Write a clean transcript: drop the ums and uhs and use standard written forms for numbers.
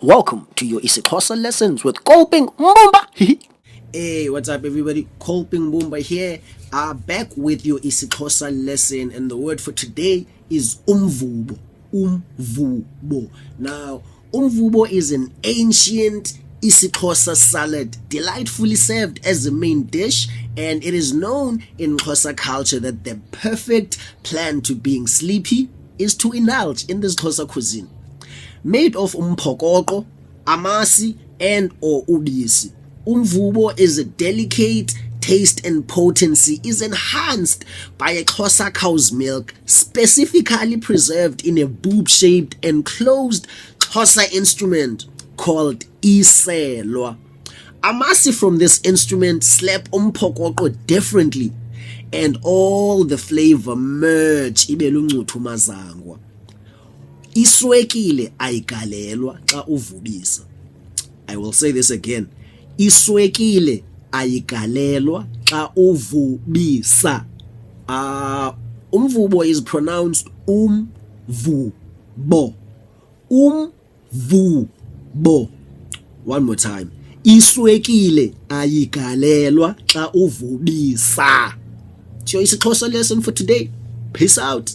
Welcome to your IsiXhosa lessons with Kolping Mbumba. Hey, what's up everybody? Kolping Mbumba here. Back with your IsiXhosa lesson, and the word for today is umvubo. Umvubo. Now, umvubo is an ancient IsiXhosa salad, delightfully served as the main dish, and it is known in Xhosa culture that the perfect plan to being sleepy is to indulge in this Xhosa cuisine. Made of umphokoqo, Amasi, and or Ibisi, Umvubo is a delicate taste, and potency is enhanced by a Xhosa cow's milk, specifically preserved in a boob-shaped enclosed Xhosa instrument called Iselwa. Amasi from this instrument slap umphokoqo differently, and all the flavor merge ibeluncuthu mazangwa. ISWEKILE AYIGALELWA XA UVUBISA. I will say this again. ISWEKILE AYIGALELWA XA UVUBISA. Umvubo is pronounced umvubo. Umvubo. One more time. ISWEKILE AYIGALELWA XA UVUBISA. It's your IsiXhosa lesson for today. Peace out.